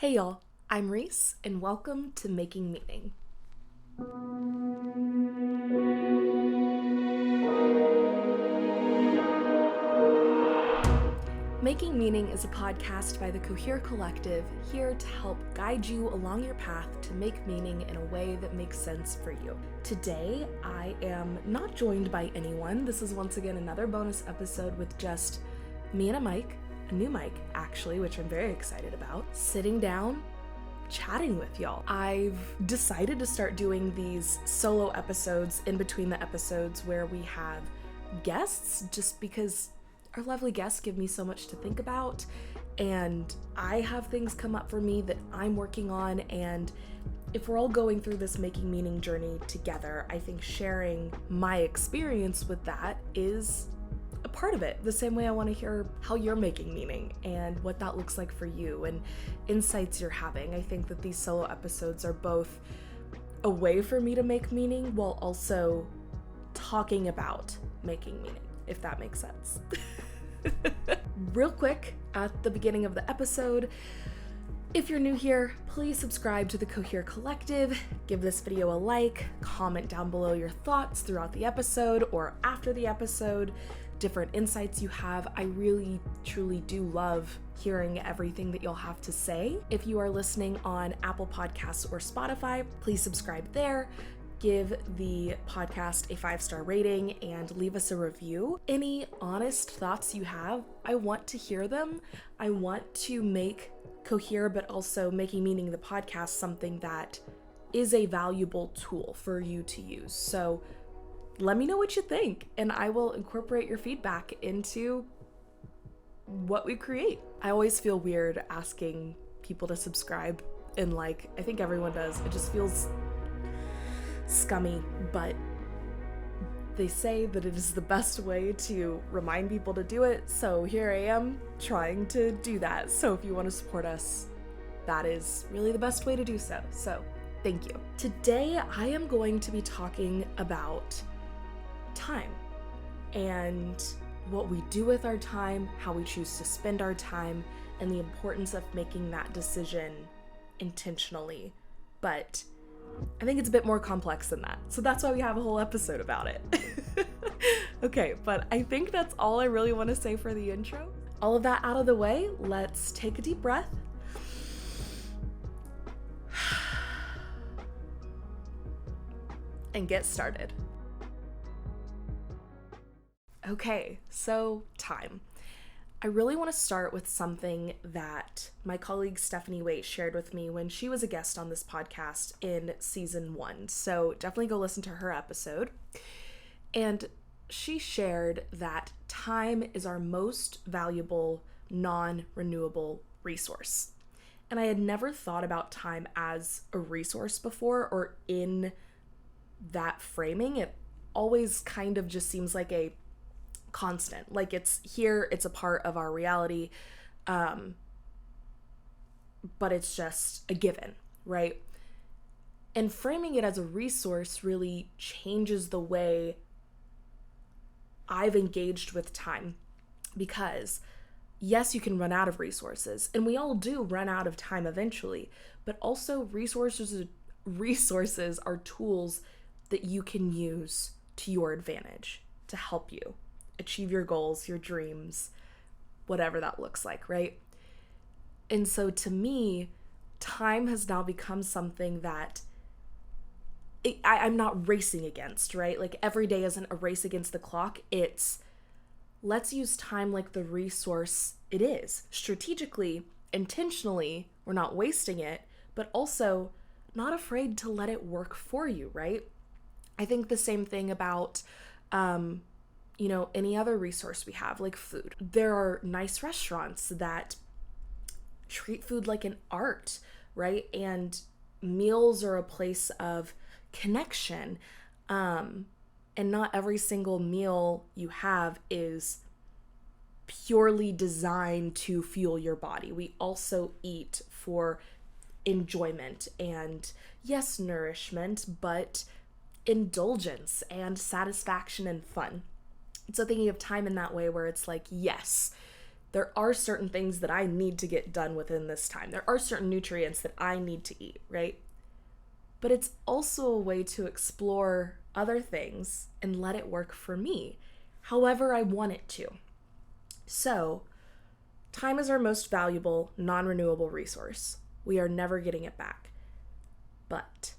Hey y'all, I'm Reese, and welcome to Making Meaning. Making Meaning is a podcast by the Cohere Collective, here to help guide you along your path to make meaning in a way that makes sense for you. Today, I am not joined by anyone. This is once again another bonus episode with just me and a new mic actually, which I'm very excited about, sitting down, chatting with y'all. I've decided to start doing these solo episodes in between the episodes where we have guests, just because our lovely guests give me so much to think about, and I have things come up for me that I'm working on, and if we're all going through this making meaning journey together, I think sharing my experience with that is a part of it. The same way I want to hear how you're making meaning and what that looks like for you and insights you're having. I think that these solo episodes are both a way for me to make meaning while also talking about making meaning, if that makes sense. Real quick, at the beginning of the episode, if you're new here, please subscribe to the Cohere Collective, give this video a like, comment down below your thoughts throughout the episode or after the episode, different insights you have. I really, truly do love hearing everything that you'll have to say. If you are listening on Apple Podcasts or Spotify, please subscribe there. Give the podcast a 5-star rating and leave us a review. Any honest thoughts you have, I want to hear them. I want to make Cohere, but also Making Meaning the podcast, something that is a valuable tool for you to use. So let me know what you think, and I will incorporate your feedback into what we create. I always feel weird asking people to subscribe, and I think everyone does. It just feels scummy, but they say that it is the best way to remind people to do it, so here I am trying to do that. So if you want to support us, that is really the best way to do so. So thank you. Today I am going to be talking about time and what we do with our time, how we choose to spend our time, and the importance of making that decision intentionally. But I think it's a bit more complex than that. So that's why we have a whole episode about it. Okay, but I think that's all I really want to say for the intro. All of that out of the way, let's take a deep breath. And get started. Okay, so time. I really want to start with something that my colleague Stephanie Waite shared with me when she was a guest on this podcast in season 1. So definitely go listen to her episode. And she shared that time is our most valuable, non-renewable resource. And I had never thought about time as a resource before, or in that framing. It always kind of just seems like a constant, like it's here, it's a part of our reality, but it's just a given, right? And framing it as a resource really changes the way I've engaged with time, because yes, you can run out of resources, and we all do run out of time eventually, but also resources are tools that you can use to your advantage to help you achieve your goals, your dreams, whatever that looks like, right? And so to me, time has now become something that I'm not racing against, right? Like every day isn't a race against the clock. It's let's use time like the resource it is. Strategically, intentionally, we're not wasting it, but also not afraid to let it work for you, right? I think the same thing about any other resource we have, like food. There are nice restaurants that treat food like an art, right? And meals are a place of connection. And not every single meal you have is purely designed to fuel your body. We also eat for enjoyment and, yes, nourishment, but indulgence and satisfaction and fun. So thinking of time in that way, where it's like, yes, There are certain things that I need to get done within this time. There are certain nutrients that I need to eat, right? But it's also a way to explore other things and let it work for me, however I want it to. So, time is our most valuable, non-renewable resource. We are never getting it back. But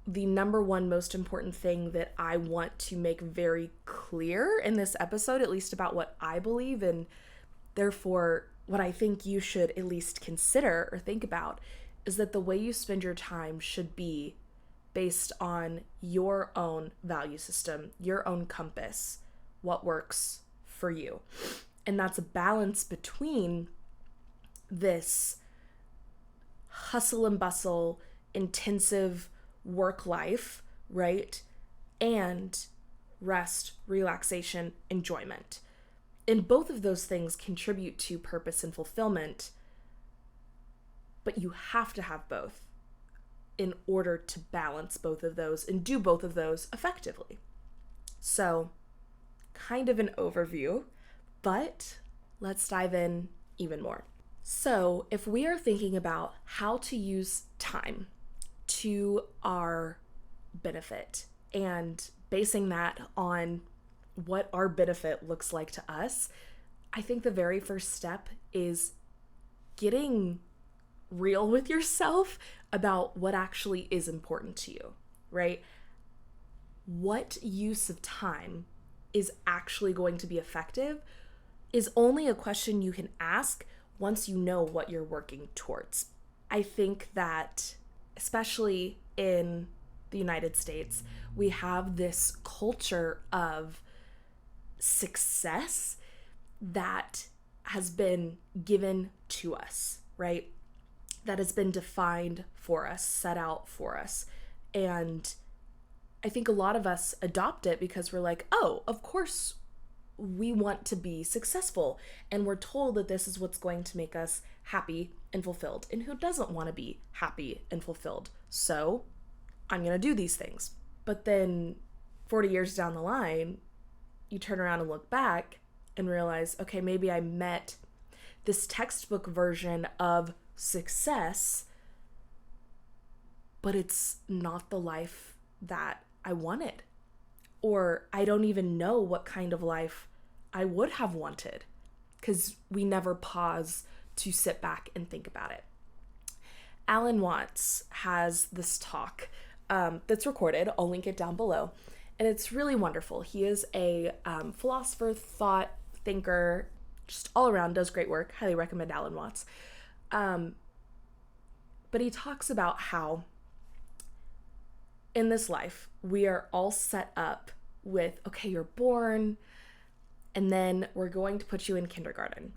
the number one most important thing that I want to make very clear in this episode, at least about what I believe and therefore what I think you should at least consider or think about, is that the way you spend your time should be based on your own value system, your own compass, what works for you. And that's a balance between this hustle and bustle, intensive work life, right? And rest, relaxation, enjoyment. And both of those things contribute to purpose and fulfillment, but you have to have both in order to balance both of those and do both of those effectively. So, kind of an overview, but let's dive in even more. So, if we are thinking about how to use time to our benefit and basing that on what our benefit looks like to us, I think the very first step is getting real with yourself about what actually is important to you, right? What use of time is actually going to be effective is only a question you can ask once you know what you're working towards. I think that, especially in the United States, we have this culture of success that has been given to us, right? That has been defined for us, set out for us. And I think a lot of us adopt it because we're like, oh, of course we want to be successful. And we're told that this is what's going to make us happy and fulfilled. And who doesn't want to be happy and fulfilled? So I'm going to do these things. But then 40 years down the line, you turn around and look back and realize, okay, maybe I met this textbook version of success, but it's not the life that I wanted. Or I don't even know what kind of life I would have wanted because we never pause to sit back and think about it. Alan Watts has this talk that's recorded. I'll link it down below. And it's really wonderful. He is a philosopher, thought, thinker, just all around, does great work. Highly recommend Alan Watts. But he talks about how in this life, we are all set up with, okay, you're born, and then we're going to put you in kindergarten.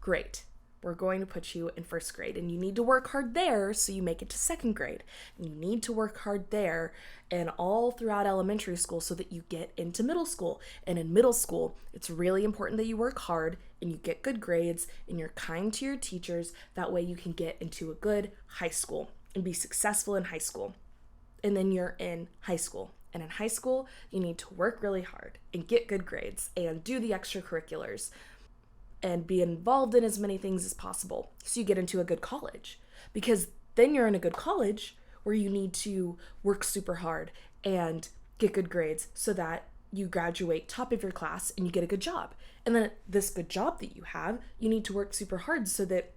Great. We're going to put you in first grade, and you need to work hard there so you make it to second grade. And you need to work hard there and all throughout elementary school so that you get into middle school. And in middle school, it's really important that you work hard and you get good grades and you're kind to your teachers. That way you can get into a good high school and be successful in high school. And then you're in high school. And in high school, you need to work really hard and get good grades and do the extracurriculars and be involved in as many things as possible so you get into a good college. Because then you're in a good college where you need to work super hard and get good grades so that you graduate top of your class and you get a good job. And then this good job that you have, you need to work super hard so that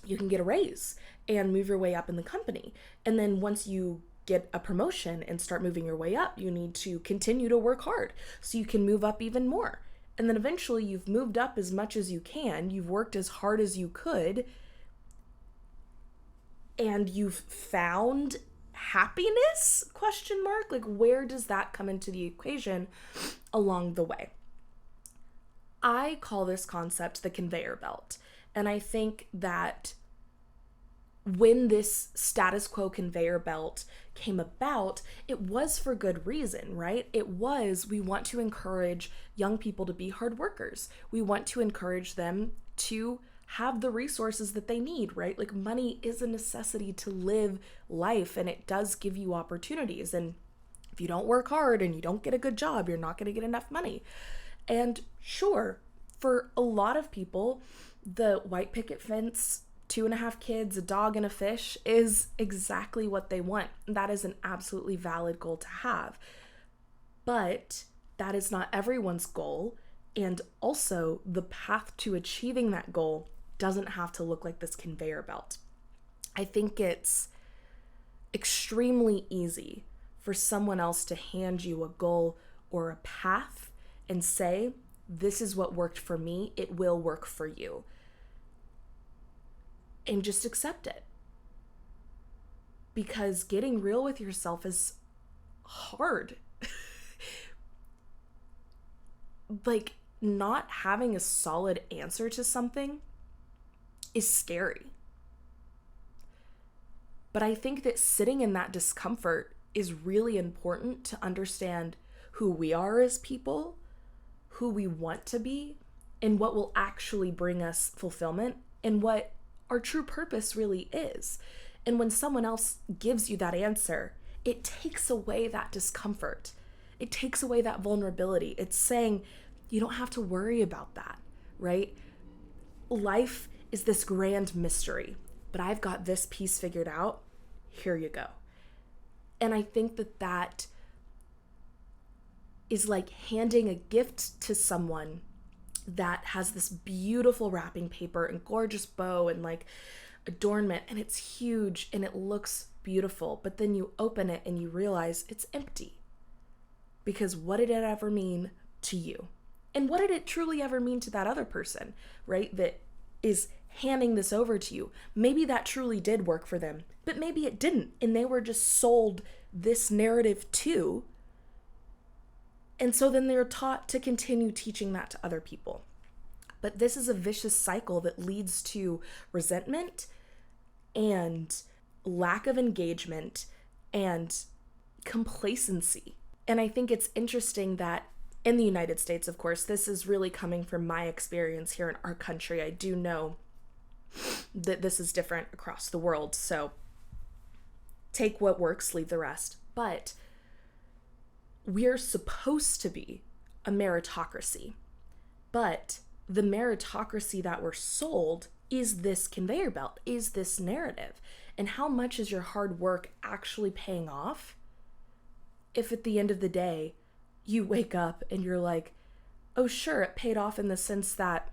you can get a raise and move your way up in the company. And then once you get a promotion and start moving your way up, you need to continue to work hard so you can move up even more. And then eventually you've moved up as much as you can, you've worked as hard as you could, and you've found happiness? ? Like, where does that come into the equation along the way? I call this concept the conveyor belt. And I think that when this status quo conveyor belt came about, it was for good reason, right? It was, we want to encourage young people to be hard workers. We want to encourage them to have the resources that they need, right? Like, money is a necessity to live life, and it does give you opportunities. And if you don't work hard and you don't get a good job, you're not going to get enough money. And sure, For a lot of people, the white picket fence, 2.5 kids, a dog, and a fish is exactly what they want. That is an absolutely valid goal to have. But that is not everyone's goal. And also, the path to achieving that goal doesn't have to look like this conveyor belt. I think it's extremely easy for someone else to hand you a goal or a path and say, this is what worked for me, it will work for you. And just accept it. Because getting real with yourself is hard. Like, not having a solid answer to something is scary. But I think that sitting in that discomfort is really important to understand who we are as people, who we want to be, and what will actually bring us fulfillment, and what our true purpose really is. And when someone else gives you that answer, it takes away that discomfort. It takes away that vulnerability. It's saying, you don't have to worry about that, right? Life is this grand mystery, but I've got this piece figured out. Here you go. And I think that is like handing a gift to someone that has this beautiful wrapping paper and gorgeous bow and like adornment, and it's huge and it looks beautiful, but then you open it and you realize it's empty. Because what did it ever mean to you? And what did it truly ever mean to that other person, right? That is handing this over to you. Maybe that truly did work for them, but maybe it didn't. And they were just sold this narrative too. And so then they're taught to continue teaching that to other people. But this is a vicious cycle that leads to resentment and lack of engagement and complacency. And I think it's interesting that in the United States, of course, this is really coming from my experience here in our country. I do know that this is different across the world. So take what works, leave the rest. But we're supposed to be a meritocracy. But the meritocracy that we're sold is this conveyor belt, is this narrative. And how much is your hard work actually paying off if at the end of the day, you wake up and you're like, oh, sure, it paid off in the sense that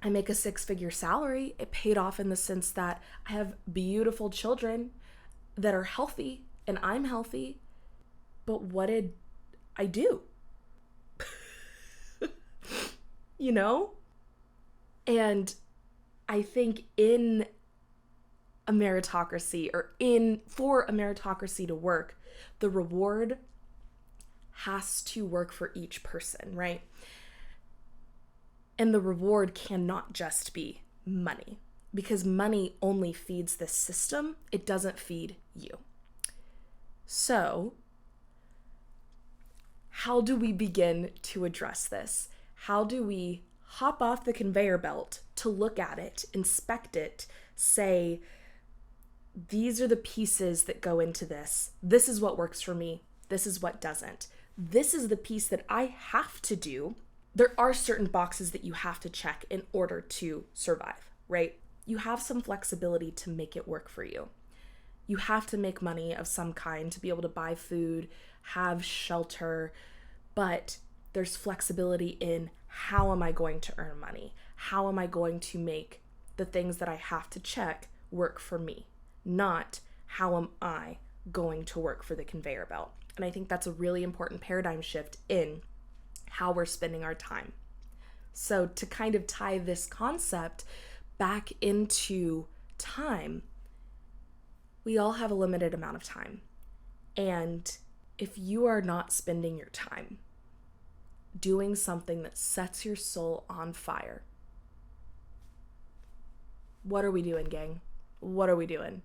I make a 6-figure salary. It paid off in the sense that I have beautiful children that are healthy and I'm healthy. But what did I do? You know? And I think in a meritocracy, or for a meritocracy to work, the reward has to work for each person, right? And the reward cannot just be money, because money only feeds the system. It doesn't feed you. So, how do we begin to address this? How do we hop off the conveyor belt to look at it, inspect it, say, these are the pieces that go into this. This is what works for me. This is what doesn't. This is the piece that I have to do. There are certain boxes that you have to check in order to survive, right? You have some flexibility to make it work for you. You have to make money of some kind to be able to buy food, have shelter, but there's flexibility in how am I going to earn money? How am I going to make the things that I have to check work for me? Not how am I going to work for the conveyor belt? And I think that's a really important paradigm shift in how we're spending our time. So to kind of tie this concept back into time, we all have a limited amount of time. And if you are not spending your time doing something that sets your soul on fire, what are we doing, gang? What are we doing?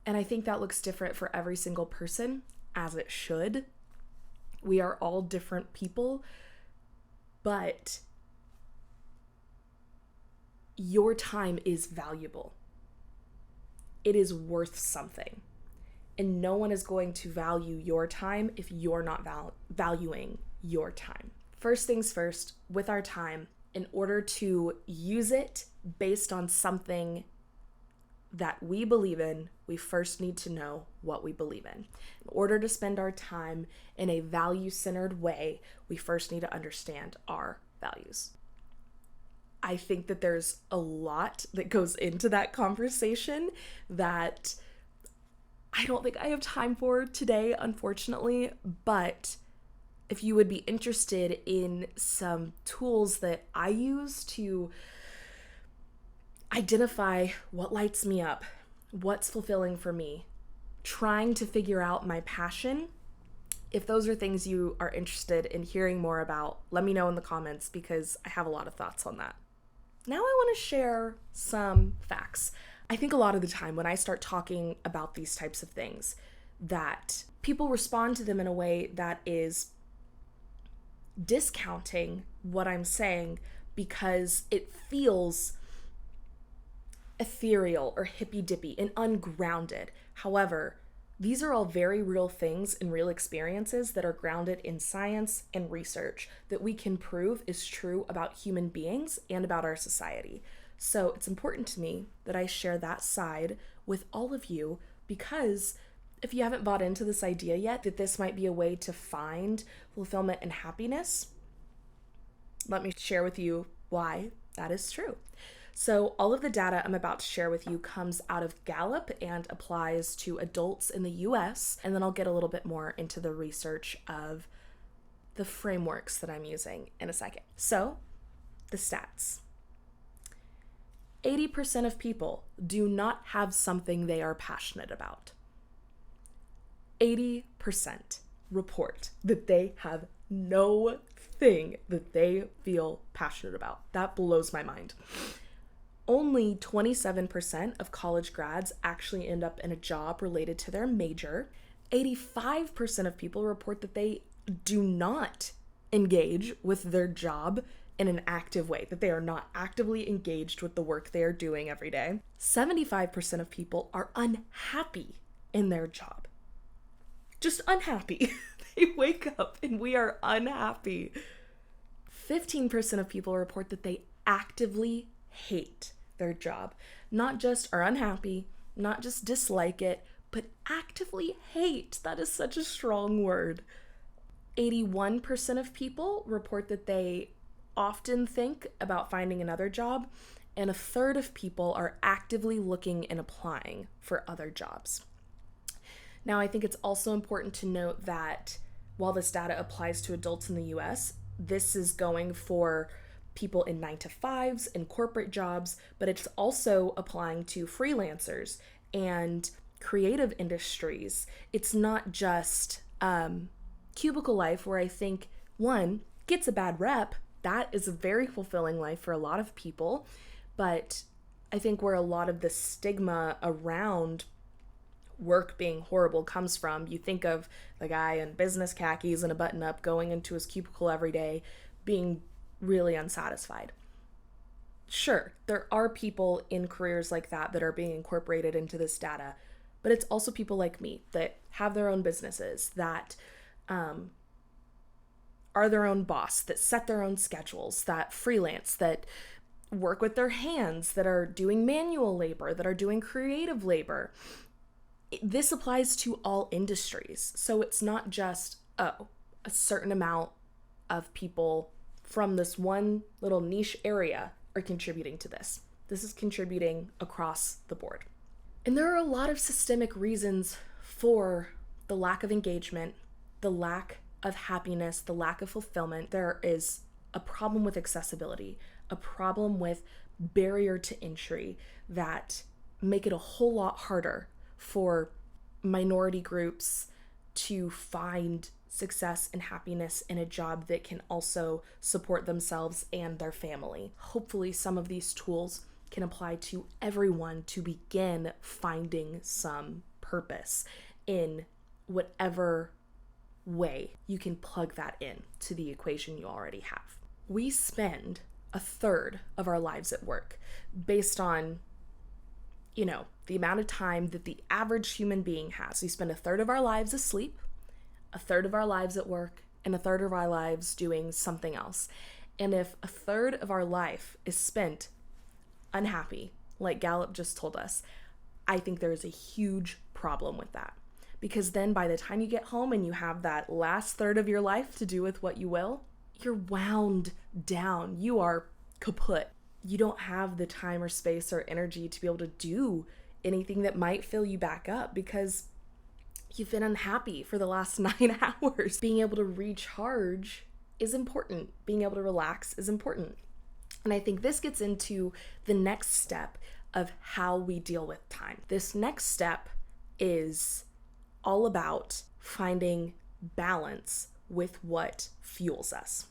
And I think that looks different for every single person, as it should. We are all different people, but your time is valuable. It is worth something. And no one is going to value your time if you're not valuing your time First things first, with our time, in order to use it based on something that we believe in, we first need to know what we believe in. In order to spend our time in a value-centered way, we first need to understand our values. I think that there's a lot that goes into that conversation that I don't think I have time for today, unfortunately, but if you would be interested in some tools that I use to identify what lights me up, what's fulfilling for me, trying to figure out my passion, if those are things you are interested in hearing more about, let me know in the comments because I have a lot of thoughts on that. Now I want to share some facts. I think a lot of the time when I start talking about these types of things, that people respond to them in a way that is discounting what I'm saying because it feels ethereal or hippy-dippy and ungrounded. However, these are all very real things and real experiences that are grounded in science and research that we can prove is true about human beings and about our society. So it's important to me that I share that side with all of you because if you haven't bought into this idea yet that this might be a way to find fulfillment and happiness, let me share with you why that is true. So all of the data I'm about to share with you comes out of Gallup and applies to adults in the US, and then I'll get a little bit more into the research of the frameworks that I'm using in a second. So, the stats. 80% of people do not have something they are passionate about. 80% report that they have no thing that they feel passionate about. That blows my mind. Only 27% of college grads actually end up in a job related to their major. 85% of people report that they do not engage with their job in an active way, that they are not actively engaged with the work they are doing every day. 75% of people are unhappy in their job. Just unhappy. They wake up and we are unhappy. 15% of people report that they actively hate their job. Not just are unhappy, not just dislike it, but actively hate. That is such a strong word. 81% of people report that they often think about finding another job, and a third of people are actively looking and applying for other jobs. Now, I think it's also important to note that while this data applies to adults in the US, this is going for people in 9-to-5s and corporate jobs, but it's also applying to freelancers and creative industries. It's not just cubicle life, where I think one gets a bad rep. That is a very fulfilling life for a lot of people, but I think where a lot of the stigma around work being horrible comes from, you think of the guy in business khakis and a button-up going into his cubicle every day being really unsatisfied. Sure, there are people in careers like that are being incorporated into this data, but it's also people like me that have their own businesses, that are their own boss, that set their own schedules, that freelance, that work with their hands, that are doing manual labor, that are doing creative labor. This applies to all industries. So it's not just, a certain amount of people from this one little niche area are contributing to this. This is contributing across the board. And there are a lot of systemic reasons for the lack of engagement, the lack of happiness, the lack of fulfillment. There is a problem with accessibility, a problem with barrier to entry that make it a whole lot harder for minority groups to find success and happiness in a job that can also support themselves and their family. Hopefully, some of these tools can apply to everyone to begin finding some purpose in whatever way you can plug that in to the equation you already have. We spend a third of our lives at work based on, the amount of time that the average human being has. We spend a third of our lives asleep, a third of our lives at work, and a third of our lives doing something else. And if a third of our life is spent unhappy, like Gallup just told us, I think there is a huge problem with that. Because then by the time you get home and you have that last third of your life to do with what you will, you're wound down. You are kaput. You don't have the time or space or energy to be able to do anything that might fill you back up because you've been unhappy for the last 9 hours. Being able to recharge is important. Being able to relax is important. And I think this gets into the next step of how we deal with time. This next step is all about finding balance with what fuels us.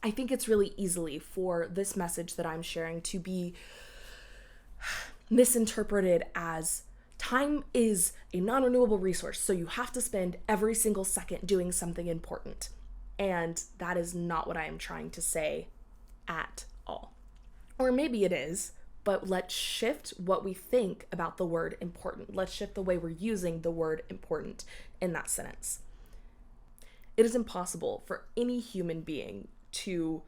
I think it's really easily for this message that I'm sharing to be misinterpreted as time is a non-renewable resource, so you have to spend every single second doing something important. And that is not what I am trying to say at all. Or maybe it is, but let's shift what we think about the word important. Let's shift the way we're using the word important in that sentence. It is impossible for any human being to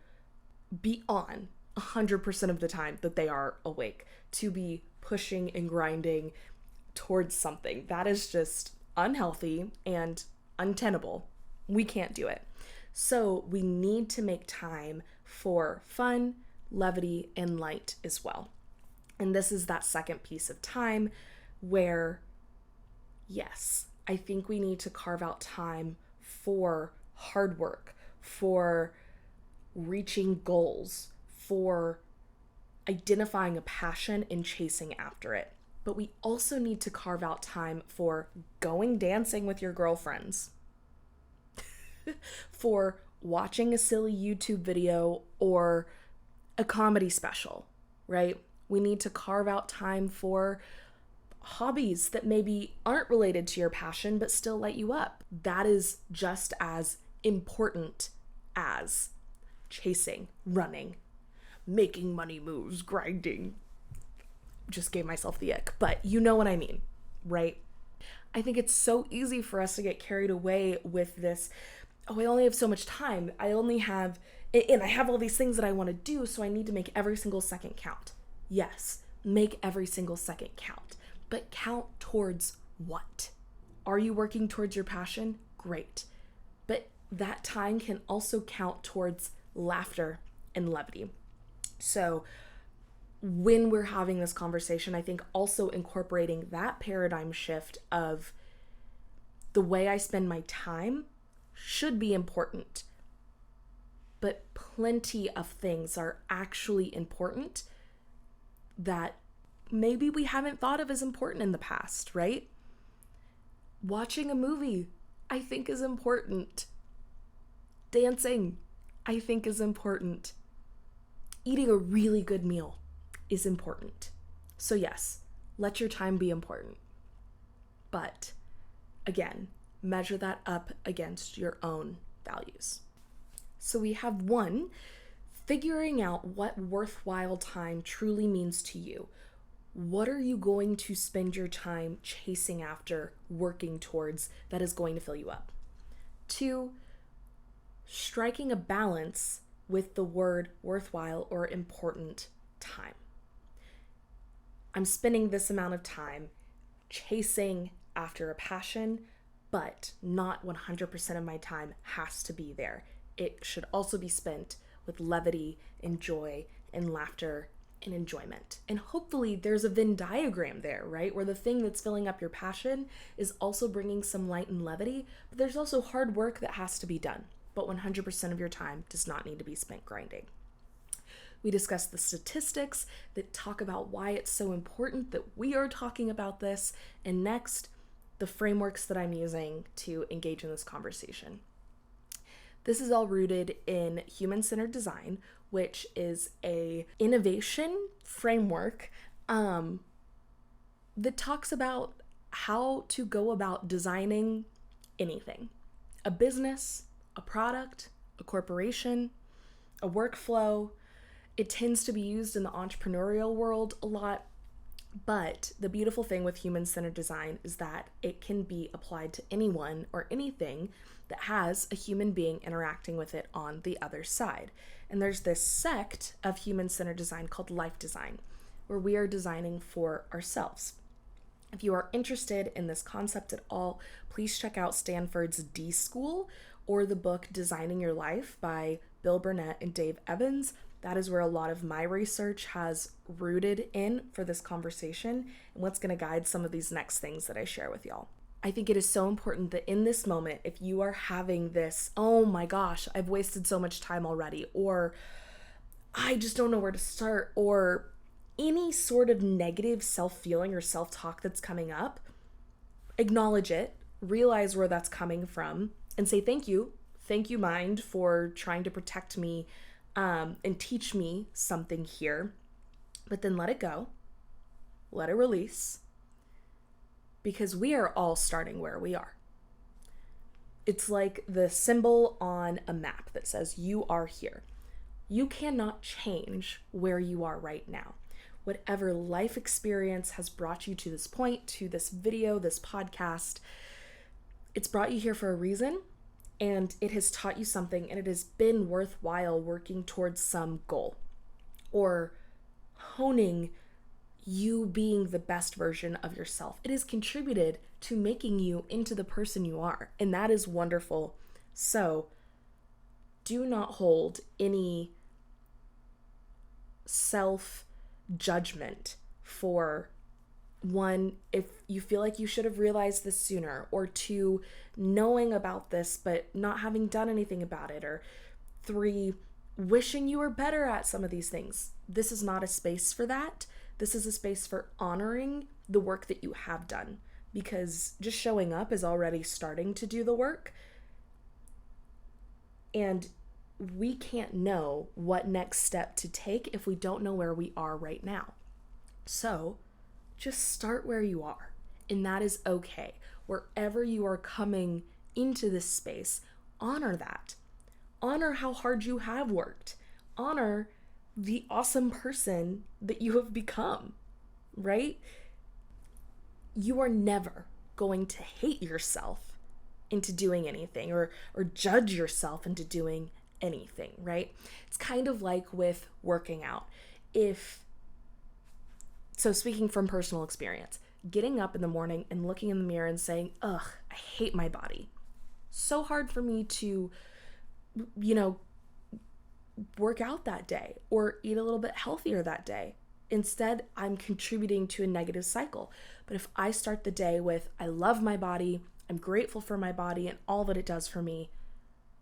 be on 100% of the time that they are awake, to be pushing and grinding towards something. That is just unhealthy and untenable. We can't do it. So we need to make time for fun, levity, and light as well. And this is that second piece of time where, yes, I think we need to carve out time for hard work, for reaching goals, for identifying a passion and chasing after it. But we also need to carve out time for going dancing with your girlfriends, for watching a silly YouTube video or a comedy special, right? We need to carve out time for hobbies that maybe aren't related to your passion but still light you up. That is just as important as chasing, running, making money moves, grinding. Just gave myself the ick, but you know what I mean, right? I think it's so easy for us to get carried away with this, oh, I only have so much time. I have all these things that I want to do, so I need to make every single second count. Yes, make every single second count, but count towards what? Are you working towards your passion? Great. But that time can also count towards laughter and levity. So when we're having this conversation, I think also incorporating that paradigm shift of the way I spend my time should be important, but plenty of things are actually important that maybe we haven't thought of as important in the past, right? Watching a movie, I think, is important. Dancing, I think, is important. Eating a really good meal is important. So yes, let your time be important. But again, measure that up against your own values. So we have 1, figuring out what worthwhile time truly means to you. What are you going to spend your time chasing after, working towards, that is going to fill you up? 2, striking a balance with the word worthwhile or important time. I'm spending this amount of time chasing after a passion, but not 100% of my time has to be there. It should also be spent with levity and joy and laughter and enjoyment. And hopefully there's a Venn diagram there, right? Where the thing that's filling up your passion is also bringing some light and levity, but there's also hard work that has to be done. But 100% of your time does not need to be spent grinding. We discussed the statistics that talk about why it's so important that we are talking about this. And next, the frameworks that I'm using to engage in this conversation. This is all rooted in human-centered design, which is a innovation framework that talks about how to go about designing anything. A business, a product, a corporation, a workflow. It tends to be used in the entrepreneurial world a lot, But the beautiful thing with human-centered design is that it can be applied to anyone or anything that has a human being interacting with it on the other side. And there's this sect of human-centered design called life design, where we are designing for ourselves. If you are interested in this concept at all, please check out Stanford's D School or the book Designing Your Life by Bill Burnett and Dave Evans. That is where a lot of my research has rooted in for this conversation and what's going to guide some of these next things that I share with y'all. I think it is so important that in this moment, if you are having this, oh my gosh, I've wasted so much time already, or I just don't know where to start, or any sort of negative self-feeling or self-talk that's coming up, acknowledge it, realize where that's coming from, and say thank you. Thank you, mind, for trying to protect me and teach me something here. But then let it go. Let it release. Because we are all starting where we are. It's like the symbol on a map that says you are here. You cannot change where you are right now. Whatever life experience has brought you to this point, to this video, this podcast, it's brought you here for a reason, and it has taught you something, and it has been worthwhile working towards some goal or honing you being the best version of yourself. It has contributed to making you into the person you are, and that is wonderful. So do not hold any self-judgment for, one, if you feel like you should have realized this sooner, or two, knowing about this but not having done anything about it, or three, wishing you were better at some of these things. This is not a space for that. This is a space for honoring the work that you have done, because just showing up is already starting to do the work. And we can't know what next step to take if we don't know where we are right now. So just start where you are, and that is okay. Wherever you are coming into this space, honor that. Honor how hard you have worked. Honor the awesome person that you have become, right? You are never going to hate yourself into doing anything, or judge yourself into doing anything, right? It's kind of like with working out. So speaking from personal experience, getting up in the morning and looking in the mirror and saying, ugh, I hate my body. So hard for me to, work out that day or eat a little bit healthier that day. Instead, I'm contributing to a negative cycle. But if I start the day with, I love my body, I'm grateful for my body and all that it does for me,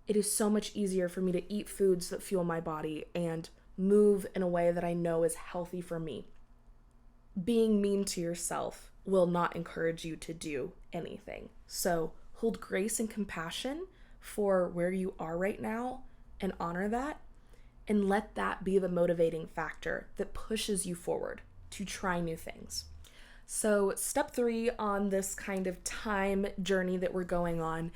it is so much easier for me to eat foods that fuel my body and move in a way that I know is healthy for me. Being mean to yourself will not encourage you to do anything. So hold grace and compassion for where you are right now and honor that, and let that be the motivating factor that pushes you forward to try new things. So step 3 on this kind of time journey that we're going on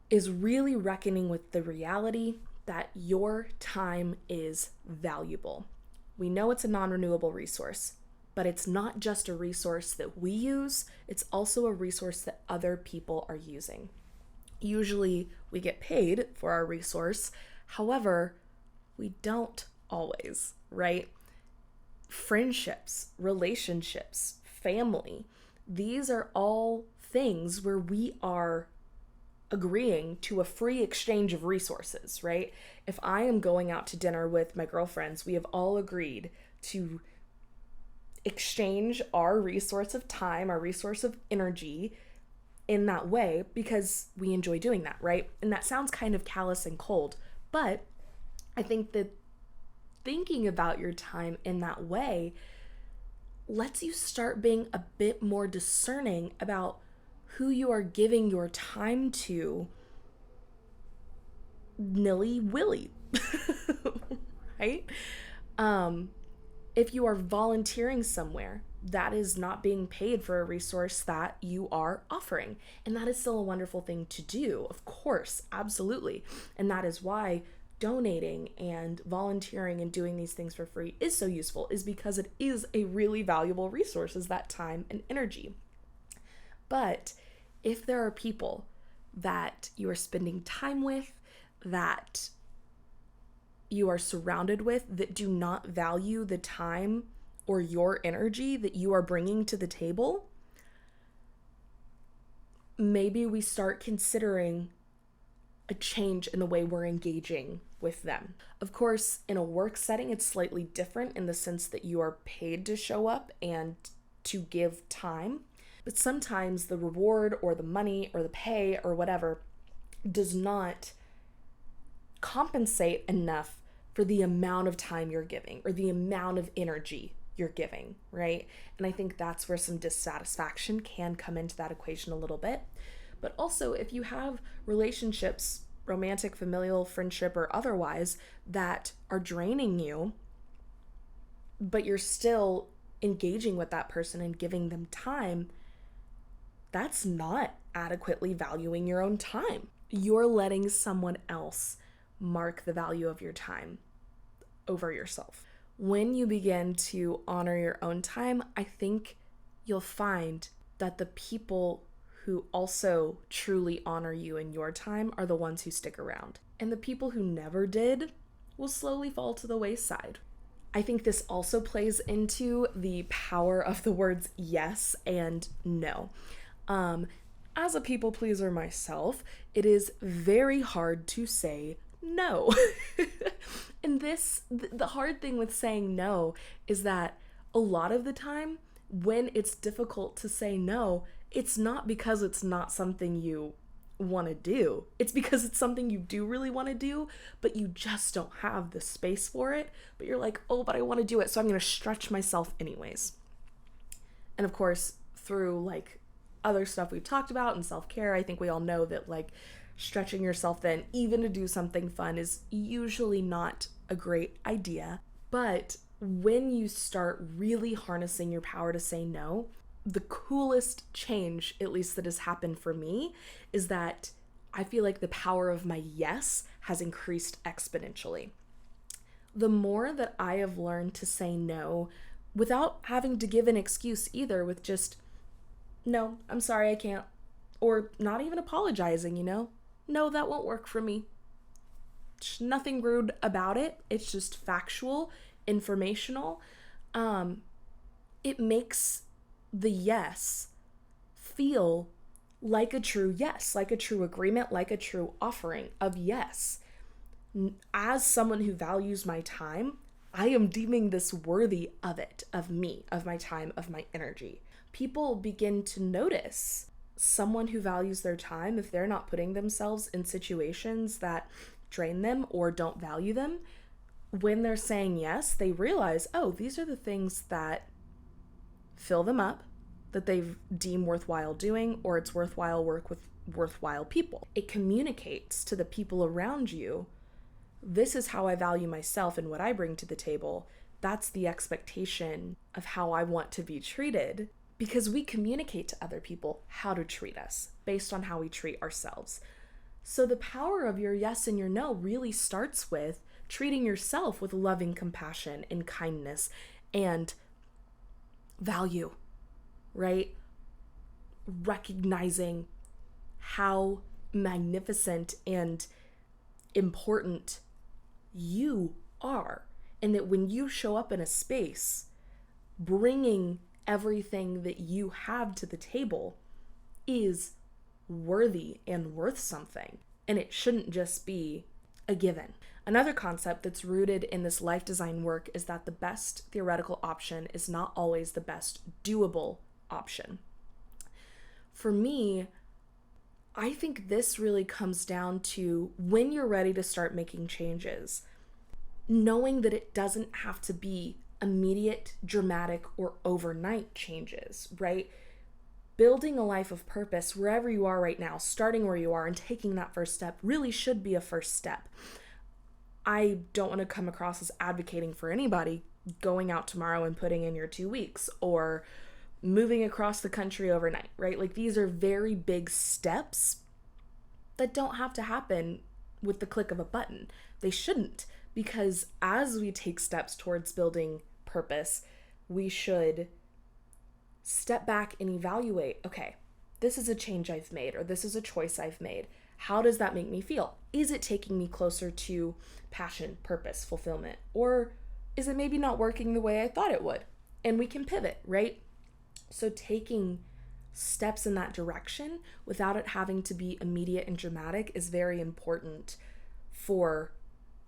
is really reckoning with the reality that your time is valuable. We know it's a non-renewable resource, but it's not just a resource that we use, it's also a resource that other people are using. Usually we get paid for our resource, however, we don't always, right? Friendships, relationships, family, these are all things where we are agreeing to a free exchange of resources, right? If I am going out to dinner with my girlfriends, we have all agreed to exchange our resource of time, our resource of energy in that way because we enjoy doing that, right? And that sounds kind of callous and cold, but I think that thinking about your time in that way lets you start being a bit more discerning about who you are giving your time to nilly-willy, right? If you are volunteering somewhere, that is not being paid for a resource that you are offering. And that is still a wonderful thing to do, of course, absolutely. And that is why donating and volunteering and doing these things for free is so useful is because it is a really valuable resource, is that time and energy. But if there are people that you are spending time with, that you are surrounded with, that do not value the time or your energy that you are bringing to the table, maybe we start considering a change in the way we're engaging with them. Of course, in a work setting, it's slightly different in the sense that you are paid to show up and to give time. But sometimes the reward or the money or the pay or whatever does not compensate enough for the amount of time you're giving or the amount of energy you're giving, right? And I think that's where some dissatisfaction can come into that equation a little bit. But also, if you have relationships, romantic, familial, friendship, or otherwise, that are draining you, but you're still engaging with that person and giving them time, that's not adequately valuing your own time. You're letting someone else mark the value of your time over yourself. When you begin to honor your own time, I think you'll find that the people who also truly honor you in your time are the ones who stick around. And the people who never did will slowly fall to the wayside. I think this also plays into the power of the words yes and no. As a people pleaser myself, it is very hard to say no. And the hard thing with saying no is that a lot of the time when it's difficult to say no, it's not because it's not something you want to do. It's because it's something you do really want to do, but you just don't have the space for it. But you're like, oh, but I want to do it, so I'm going to stretch myself anyways. And of course, through like other stuff we've talked about and self-care, I think we all know that like stretching yourself then, even to do something fun, is usually not a great idea. But when you start really harnessing your power to say no, the coolest change, at least that has happened for me, is that I feel like the power of my yes has increased exponentially. The more that I have learned to say no without having to give an excuse either, with just, no, I'm sorry, I can't, or not even apologizing, no, that won't work for me. Nothing rude about it. It's just factual, informational. It makes the yes feel like a true yes, like a true agreement, like a true offering of yes. As someone who values my time, I am deeming this worthy of it, of me, of my time, of my energy. People begin to notice someone who values their time if they're not putting themselves in situations that drain them or don't value them. When they're saying yes, they realize, oh, these are the things that fill them up, that they deem worthwhile doing, or it's worthwhile work with worthwhile people. It communicates to the people around you, this is how I value myself and what I bring to the table. That's the expectation of how I want to be treated, because we communicate to other people how to treat us based on how we treat ourselves. So the power of your yes and your no really starts with treating yourself with loving compassion and kindness and value, right? Recognizing how magnificent and important you are, and that when you show up in a space, bringing everything that you have to the table is worthy and worth something, and it shouldn't just be a given. Another concept that's rooted in this life design work is that the best theoretical option is not always the best doable option. For me, I think this really comes down to when you're ready to start making changes, knowing that it doesn't have to be immediate, dramatic, or overnight changes, right? Building a life of purpose wherever you are right now, starting where you are and taking that first step really should be a first step. I don't want to come across as advocating for anybody going out tomorrow and putting in your 2 weeks or moving across the country overnight, right? Like, these are very big steps that don't have to happen with the click of a button. They shouldn't, because as we take steps towards building purpose, we should step back and evaluate, okay, this is a change I've made, or this is a choice I've made. How does that make me feel? Is it taking me closer to passion, purpose, fulfillment? Or is it maybe not working the way I thought it would? And we can pivot, right? So taking steps in that direction without it having to be immediate and dramatic is very important for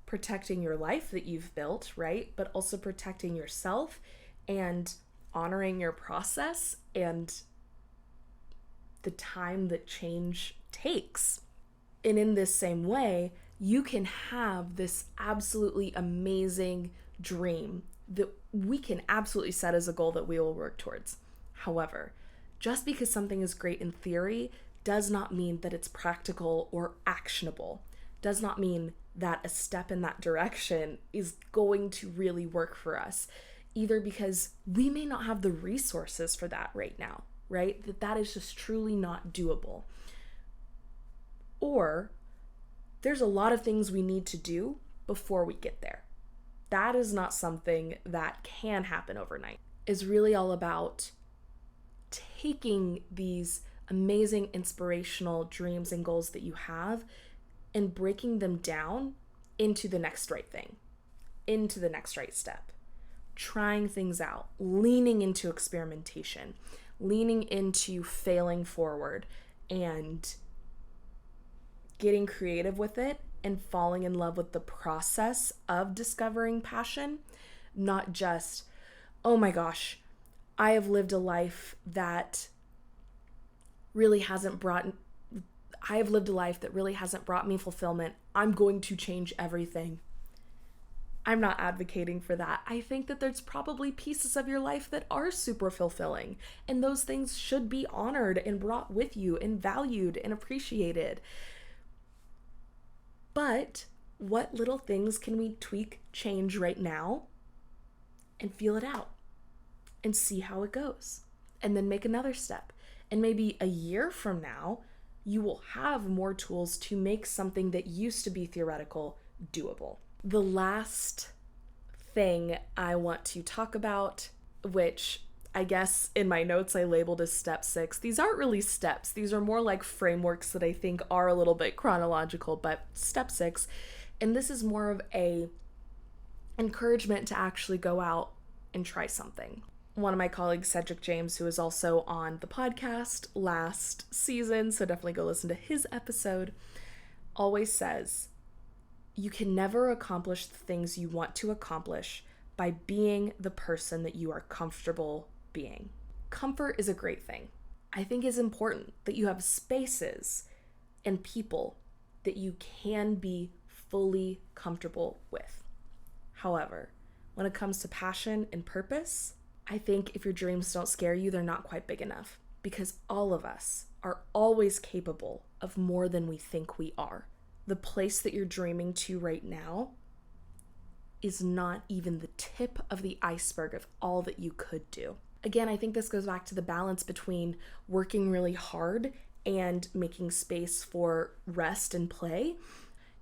protecting your life that you've built, right? But also protecting yourself and honoring your process and the time that change takes. And in this same way, you can have this absolutely amazing dream that we can absolutely set as a goal that we will work towards. However, just because something is great in theory does not mean that it's practical or actionable. Does not mean that a step in that direction is going to really work for us, either because we may not have the resources for that right now, right? That is just truly not doable. Or there's a lot of things we need to do before we get there. That is not something that can happen overnight. It's really all about taking these amazing inspirational dreams and goals that you have and breaking them down into the next right thing, into the next right step, trying things out, leaning into experimentation, leaning into failing forward and getting creative with it and falling in love with the process of discovering passion, not just, oh my gosh, I have lived a life that really hasn't brought me fulfillment. I'm going to change everything. I'm not advocating for that. I think that there's probably pieces of your life that are super fulfilling, and those things should be honored and brought with you and valued and appreciated. But what little things can we tweak, change right now and feel it out and see how it goes, and then make another step? And maybe a year from now, you will have more tools to make something that used to be theoretical doable. The last thing I want to talk about, which I guess in my notes I labeled as step 6. These aren't really steps. These are more like frameworks that I think are a little bit chronological, but step 6. And this is more of a encouragement to actually go out and try something. One of my colleagues, Cedric James, who is also on the podcast last season, so definitely go listen to his episode, always says, you can never accomplish the things you want to accomplish by being the person that you are comfortable being. Comfort is a great thing. I think it's important that you have spaces and people that you can be fully comfortable with. However, when it comes to passion and purpose, I think if your dreams don't scare you, they're not quite big enough, because all of us are always capable of more than we think we are. The place that you're dreaming to right now is not even the tip of the iceberg of all that you could do. Again, I think this goes back to the balance between working really hard and making space for rest and play.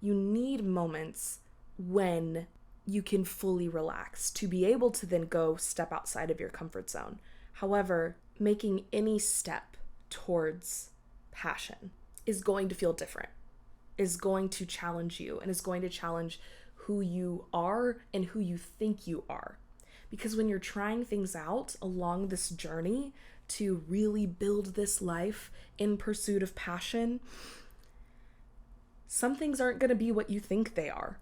You need moments when you can fully relax to be able to then go step outside of your comfort zone. However, making any step towards passion is going to feel different, is going to challenge you, and is going to challenge who you are and who you think you are. Because when you're trying things out along this journey to really build this life in pursuit of passion, some things aren't going to be what you think they are.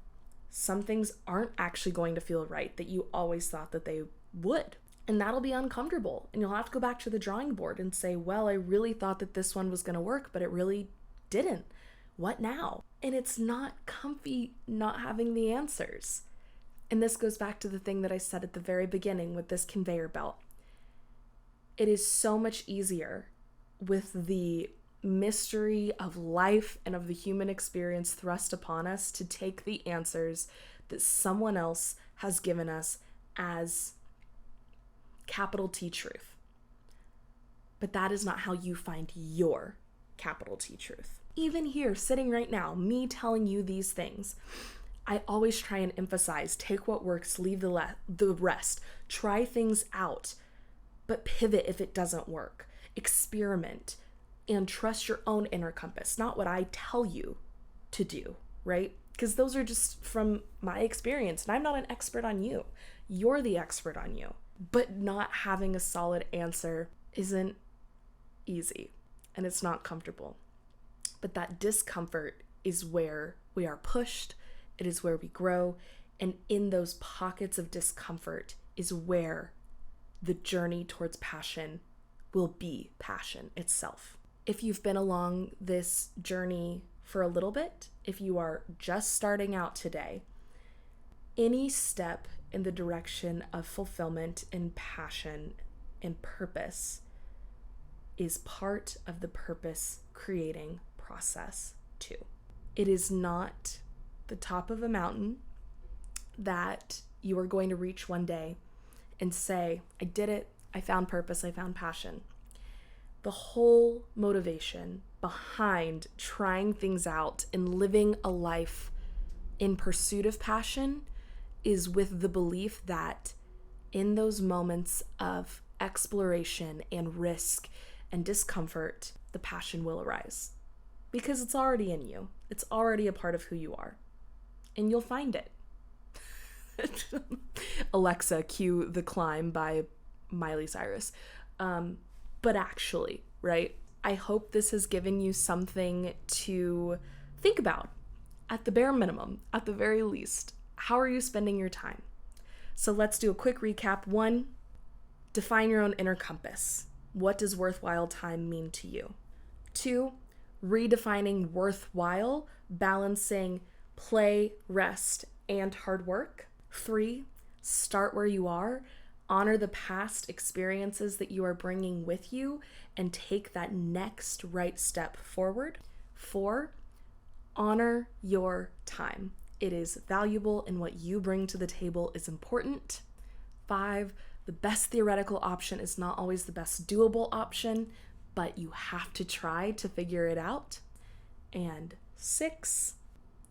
Some things aren't actually going to feel right that you always thought that they would. And that'll be uncomfortable. And you'll have to go back to the drawing board and say, well, I really thought that this one was going to work, but it really didn't. What now? And it's not comfy not having the answers. And this goes back to the thing that I said at the very beginning with this conveyor belt. It is so much easier with the mystery of life and of the human experience thrust upon us to take the answers that someone else has given us as capital T truth. But that is not how you find your capital T truth. even here, sitting right now, me telling you these things, I always try and emphasize, take what works, leave the rest. Try things out, but pivot if it doesn't work. Experiment and trust your own inner compass, not what I tell you to do, right? Because those are just from my experience, and I'm not an expert on you. You're the expert on you. But not having a solid answer isn't easy, and it's not comfortable. But that discomfort is where we are pushed, it is where we grow, and in those pockets of discomfort is where the journey towards passion will be passion itself. If you've been along this journey for a little bit, if you are just starting out today, any step in the direction of fulfillment and passion and purpose is part of the purpose creating process too. It is not the top of a mountain that you are going to reach one day and say, I did it, I found purpose, I found passion. The whole motivation behind trying things out and living a life in pursuit of passion is with the belief that in those moments of exploration and risk and discomfort, the passion will arise. Because it's already in you. It's already a part of who you are. And you'll find it. Alexa, cue The Climb by Miley Cyrus. But actually, right? I hope this has given you something to think about. At the bare minimum, at the very least. How are you spending your time? So let's do a quick recap. 1, define your own inner compass. What does worthwhile time mean to you? 2, redefining worthwhile, balancing play, rest, and hard work. 3, start where you are, honor the past experiences that you are bringing with you, and take that next right step forward. 4, honor your time. It is valuable, and what you bring to the table is important. 5, the best theoretical option is not always the best doable option, but you have to try to figure it out. And 6,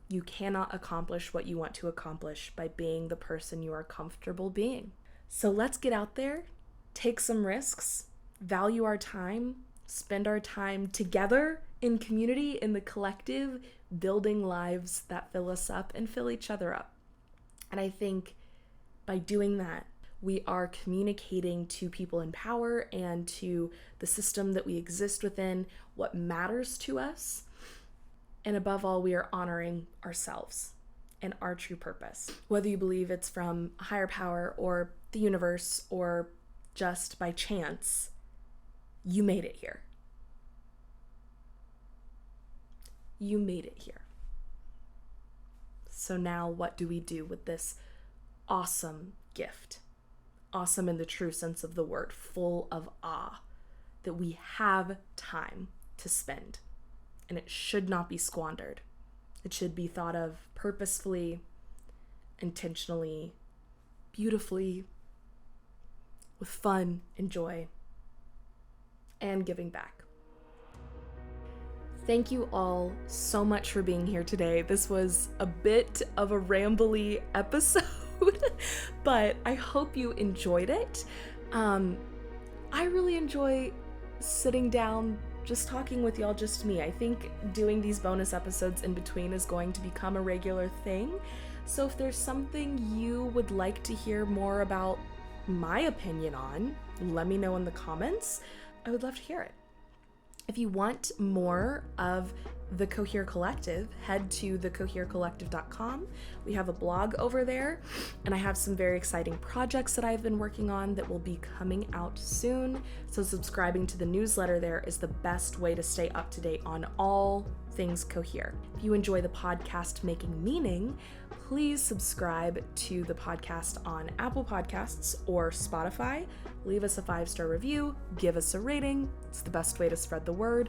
you cannot accomplish what you want to accomplish by being the person you are comfortable being. So let's get out there, take some risks, value our time, spend our time together in community, in the collective, building lives that fill us up and fill each other up. And I think by doing that, we are communicating to people in power and to the system that we exist within what matters to us. And above all, we are honoring ourselves and our true purpose. Whether you believe it's from a higher power or the universe or just by chance, you made it here. You made it here. So now what do we do with this awesome gift? Awesome in the true sense of the word, full of awe, that we have time to spend. And it should not be squandered. It should be thought of purposefully, intentionally, beautifully, with fun and joy, and giving back. Thank you all so much for being here today. This was a bit of a rambly episode, but I hope you enjoyed it. I really enjoy sitting down, just talking with y'all, just me. I think doing these bonus episodes in between is going to become a regular thing. So if there's something you would like to hear more about my opinion on, let me know in the comments. I would love to hear it. If you want more of the Cohere Collective, head to thecoherecollective.com. We have a blog over there, and I have some very exciting projects that I've been working on that will be coming out soon. So subscribing to the newsletter there is the best way to stay up to date on all things Cohere. If you enjoy the podcast Making Meaning, please subscribe to the podcast on Apple Podcasts or Spotify. Leave us a 5-star review, give us a rating. It's the best way to spread the word.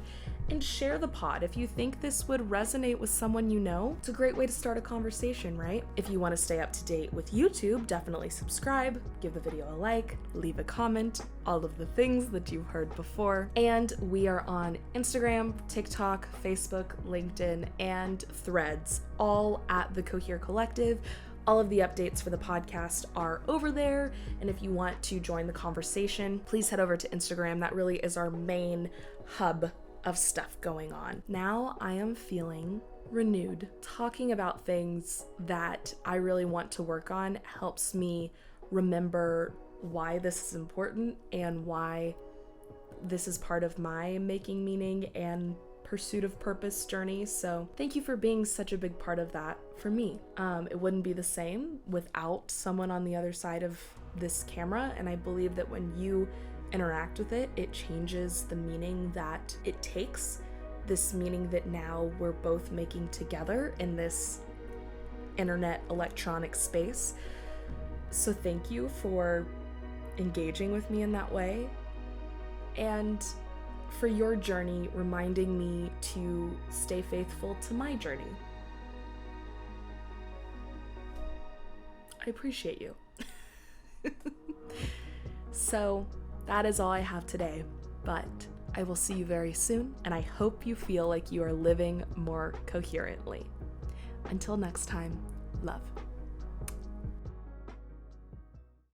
And share the pod. If you think think this would resonate with someone you know, it's a great way to start a conversation, right? If you want to stay up to date with YouTube, definitely subscribe, give the video a like, leave a comment, all of the things that you've heard before. And we are on Instagram, TikTok, Facebook, LinkedIn, and Threads, all at the Cohere Collective. All of the updates for the podcast are over there, and if you want to join the conversation, please head over to Instagram. That really is our main hub of stuff going on. Now I am feeling renewed. Talking about things that I really want to work on helps me remember why this is important and why this is part of my making meaning and pursuit of purpose journey. So thank you for being such a big part of that for me. It wouldn't be the same without someone on the other side of this camera, and I believe that when you interact with it, it changes the meaning that it takes, this meaning that now we're both making together in this internet electronic space. So thank you for engaging with me in that way, and for your journey reminding me to stay faithful to my journey. I appreciate you. So that is all I have today, but I will see you very soon, and I hope you feel like you are living more coherently. Until next time, love.